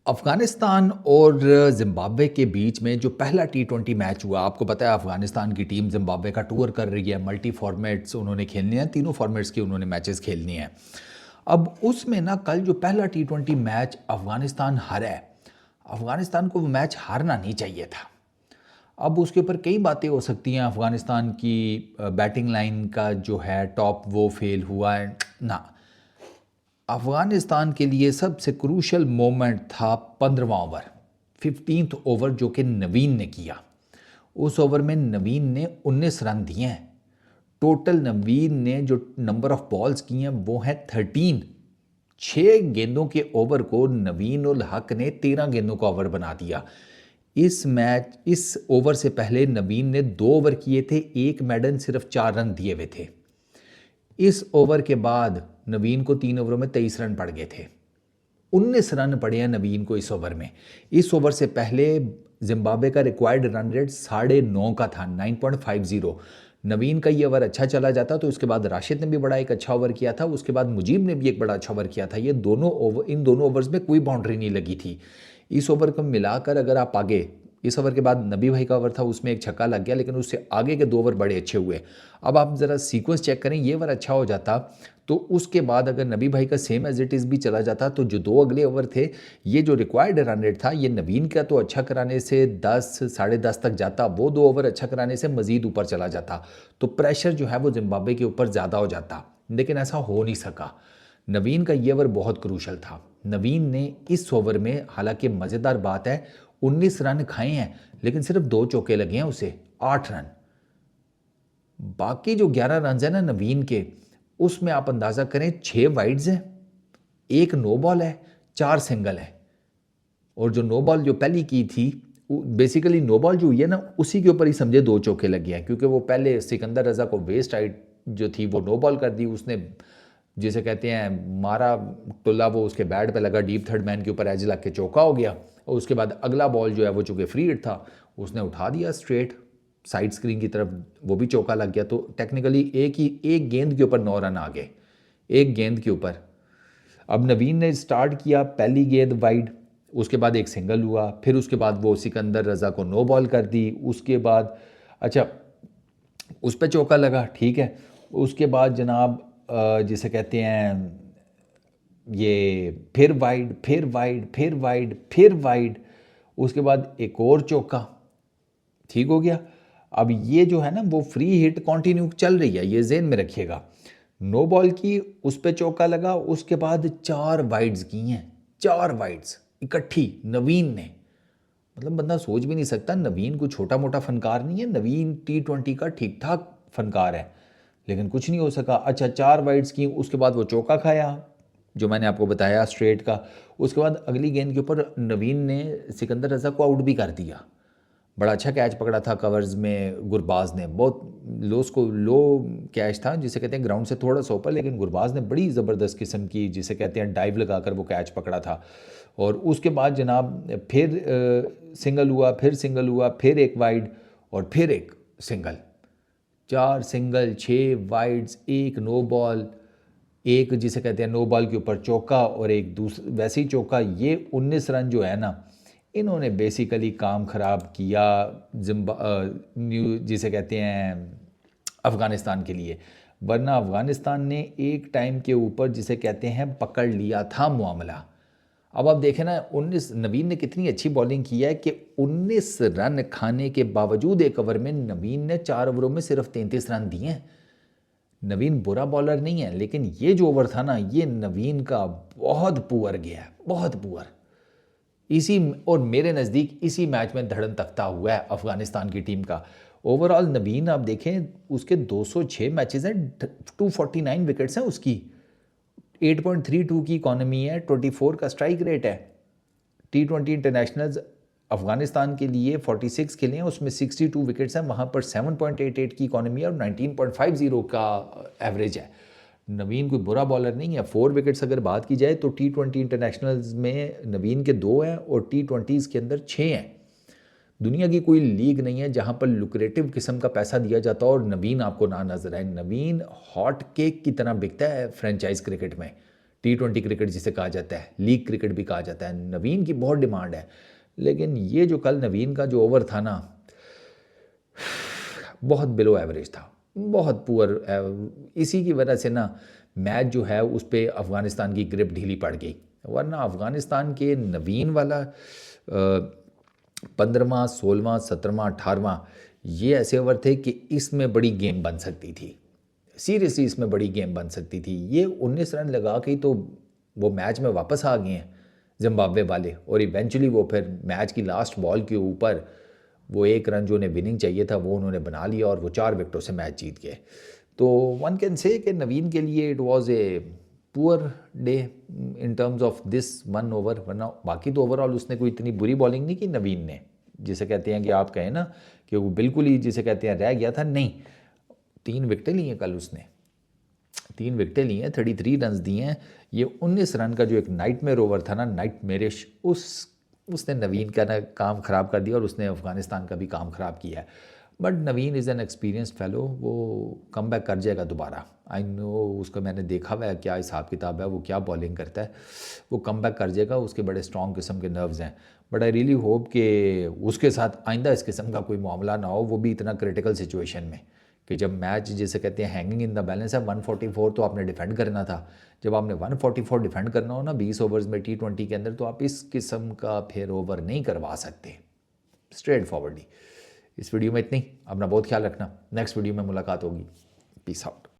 अफ़गानिस्तान और ज़िम्बाब्वे के बीच में जो पहला टी20 मैच हुआ, आपको पता है अफ़गानिस्तान की टीम ज़िम्बाब्वे का टूर कर रही है, मल्टी फॉर्मेट्स उन्होंने खेलने हैं, तीनों फॉर्मेट्स की उन्होंने मैचेस खेलनी हैं। अब उसमें ना कल जो पहला टी20 मैच अफ़गानिस्तान हारा है, अफ़गानिस्तान को वो मैच हारना नहीं चाहिए था। अब उसके ऊपर कई बातें हो सकती हैं, अफ़गानिस्तान की बैटिंग लाइन का जो है टॉप वो फेल हुआ है ना। अफ़गानिस्तान के लिए सबसे क्रूशल मोमेंट था 15वां ओवर, 15th ओवर जो कि नवीन ने किया। उस ओवर में नवीन ने 19 रन दिए हैं। टोटल नवीन ने जो नंबर ऑफ बॉल्स की हैं वो हैं 13। 6 गेंदों के ओवर को नवीन उल हक ने 13 गेंदों का ओवर बना दिया। इस ओवर से पहले नवीन ने 2 ओवर किए थे, एक मैडन सिर्फ 4 रन दिए हुए थे। इस ओवर के बाद नवीन को 3 ओवरों में 23 रन पड़ गए थे। 19 रन पड़े हैं नवीन को इस ओवर में। इस ओवर से पहले जिम्बाब्वे का रिक्वायर्ड रन रेट 9.5 का था, 9.50। नवीन का ये ओवर अच्छा चला जाता तो उसके बाद राशिद ने भी बड़ा एक अच्छा ओवर किया था, उसके बाद मुजीब ने भी एक बड़ा अच्छा ओवर किया था। इन दोनों ओवर्स में कोई बाउंड्री नहीं लगी थी। इस ओवर को मिलाकर अगर आप आगे, इस ओवर के बाद नबी भाई का ओवर था, उसमें एक छक्का लग गया, लेकिन उससे आगे के 2 ओवर बड़े अच्छे हुए। अब आप ज़रा सीक्वेंस चेक करें, ये ओवर अच्छा हो जाता तो उसके बाद अगर नबी भाई का सेम एज इट इज़ भी चला जाता तो जो 2 अगले ओवर थे, ये जो रिक्वायर्ड रन रेट था, ये नवीन का तो अच्छा कराने से 10 10.5 तक जाता, वो 2 ओवर अच्छा कराने से मज़ीद ऊपर चला जाता, तो प्रेशर जो है वो जिम्बाब्वे के ऊपर ज़्यादा हो जाता। लेकिन ऐसा हो नहीं सका। नवीन का ये ओवर बहुत क्रूशल था। नवीन ने इस ओवर में, हालांकि मज़ेदार बात है, 19 रन खाए हैं, लेकिन सिर्फ 2 चौके लगे हैं उसे, 8 रन। बाकी जो 11 रन है ना नवीन के, उसमें आप अंदाज़ा करें 6 वाइड्स हैं, एक नो बॉल है, 4 सिंगल है। और जो नो बॉल जो पहली की थी, बेसिकली नो बॉल जो हुई है ना, उसी के ऊपर ही समझे 2 चौके लगे हैं, क्योंकि वो पहले सिकंदर रजा को वेस्ट साइड जो थी वो नो बॉल कर दी उसने, जिसे कहते हैं मारा टुल्ला, वो उसके बैट पे लगा, डीप थर्ड मैन के ऊपर एज लग के चौका हो गया। और उसके बाद अगला बॉल जो है वो चूँकि फ्री हिट था, उसने उठा दिया स्ट्रेट साइड स्क्रीन की तरफ, वो भी चौका लग गया। तो टेक्निकली एक गेंद के ऊपर 9 रन आ गए, एक गेंद के ऊपर। अब नवीन ने स्टार्ट किया, पहली गेंद वाइड, उसके बाद एक सिंगल हुआ, फिर उसके बाद वो सिकंदर रजा को नो बॉल कर दी, उसके बाद अच्छा उस पर चौका लगा, ठीक है। उसके बाद जनाब जिसे कहते हैं ये फिर वाइड, फिर वाइड, फिर वाइड, फिर वाइड, उसके बाद एक और चौका, ठीक हो गया। अब ये जो है ना वो फ्री हिट कंटिन्यू चल रही है, ये जेन में रखिएगा। नो बॉल की, उस पे चौका लगा, उसके बाद 4 वाइड्स की हैं, 4 वाइड्स इकट्ठी नवीन ने। मतलब बंदा सोच भी नहीं सकता, नवीन कोई छोटा मोटा फनकार नहीं है, नवीन टी20 का ठीक ठाक फनकार है, लेकिन कुछ नहीं हो सका। अच्छा 4 वाइड्स की, उसके बाद वो चौका खाया जो मैंने आपको बताया स्ट्रेट का। उसके बाद अगली गेंद के ऊपर नवीन ने सिकंदर रजा को आउट भी कर दिया। बड़ा अच्छा कैच पकड़ा था कवर्स में गुरबाज ने, बहुत लो कैच था, जिसे कहते हैं ग्राउंड से थोड़ा सा ऊपर, लेकिन गुरबाज ने बड़ी ज़बरदस्त किस्म की, जिसे कहते हैं डाइव लगाकर वो कैच पकड़ा था। और उसके बाद जनाब फिर सिंगल हुआ, फिर सिंगल हुआ, फिर एक वाइड और फिर एक सिंगल। 4 सिंगल, 6 वाइड्स, एक नो बॉल, एक जिसे कहते हैं नो बॉल के ऊपर चौका और एक दूसरा वैसे ही चौका। ये 19 रन जो है ना, इन्होंने बेसिकली काम ख़राब किया जिसे कहते हैं अफ़गानिस्तान के लिए। वरना अफ़गानिस्तान ने एक टाइम के ऊपर जिसे कहते हैं पकड़ लिया था मामला। अब आप देखें ना, 19 नवीन ने कितनी अच्छी बॉलिंग की है कि 19 रन खाने के बावजूद एक ओवर में नवीन ने 4 ओवरों में सिर्फ 33 रन दिए हैं। नवीन बुरा बॉलर नहीं है, लेकिन ये जो ओवर था ना, ये नवीन का बहुत पुअर गया है, बहुत पुअर। इसी और मेरे नज़दीक इसी मैच में धड़न तख्ता हुआ है अफ़गानिस्तान की टीम का। ओवरऑल नवीन आप देखें, उसके 206 मैचेस हैं, 249 विकेट्स हैं उसकी, 8.32 की इकॉनमी है, 24 का स्ट्राइक रेट है। टी20 इंटरनेशनल्स अफगानिस्तान के लिए 46 खेले हैं, उसमें 62 विकेट्स हैं, वहाँ पर 7.88 की इकॉनमी है और 19.50 का एवरेज है। नवीन कोई बुरा बॉलर नहीं है। 4 विकेट्स अगर बात की जाए तो टी20 इंटरनेशनल्स में नवीन के 2 हैं और टी20s के अंदर 6 हैं। दुनिया की कोई लीग नहीं है जहाँ पर लुक्रेटिव किस्म का पैसा दिया जाता और नवीन आपको ना नजर आए। नवीन हॉट केक की तरह बिकता है फ्रेंचाइज क्रिकेट में, T20 क्रिकेट जिसे कहा जाता है, लीग क्रिकेट भी कहा जाता है। नवीन की बहुत डिमांड है, लेकिन ये जो कल नवीन का जो ओवर था ना, बहुत बिलो एवरेज था, बहुत पुअर। इसी की वजह से ना मैच जो है उस पर अफ़गानिस्तान की ग्रिप ढीली पड़ गई, वरना अफ़गानिस्तान के नवीन वाला 15वां 16वां 17वां 18वां ये ऐसे ओवर थे कि इसमें बड़ी गेम बन सकती थी, सीरियसली इसमें बड़ी गेम बन सकती थी। ये 19 रन लगा के तो वो मैच में वापस आ गए हैं जिम्बाब्वे वाले, और इवेंचुअली वो फिर मैच की लास्ट बॉल के ऊपर वो 1 रन जो उन्हें विनिंग चाहिए था वो उन्होंने बना लिया और वो 4 विकेटों से मैच जीत गए। तो वन कैन से कि नवीन के लिए it was a poor day in terms of this one over, वरना बाकी तो ओवरऑल उसने कोई इतनी बुरी बॉलिंग नहीं की नवीन ने, जिसे कहते हैं कि आप कहें ना कि वो बिल्कुल ही जिसे कहते हैं रह गया था, नहीं। 3 विकेटें ली हैं कल उसने, 3 विकेटें ली हैं, 33 रन दिए हैं। ये 19 रन का जो एक नाइटमेयर ओवर था ना, नाइटमेरिश, उसने नवीन का ना काम ख़राब कर दिया और उसने अफ़गानिस्तान का भी काम ख़राब किया है। But Naveen is an experienced fellow, वो कम बैक कर जाएगा दोबारा। आई नो, उसका मैंने देखा हुआ है क्या हिसाब किताब है, वो क्या बॉलिंग करता है, वो कम बैक कर जाएगा, उसके बड़े स्ट्रॉन्ग किस्म के नर्व्स हैं। बट आई रियली होप कि उसके साथ आइंदा इस किस्म का कोई मामला ना हो, वो भी इतना क्रिटिकल सिचुएशन में कि जब मैच जिसे कहते हैं हैंगिंग इन द बैलेंस है, 144 तो आपने डिफेंड करना था। जब आपने 144 डिफेंड करना हो ना 20 ओवर्स में T20 के अंदर, तो आप इस किस्म का फिर ओवर नहीं करवा सकते, स्ट्रेट फॉरवर्डली। इस वीडियो में इतनी, अपना बहुत ख्याल रखना, नेक्स्ट वीडियो में मुलाकात होगी, पीस आउट।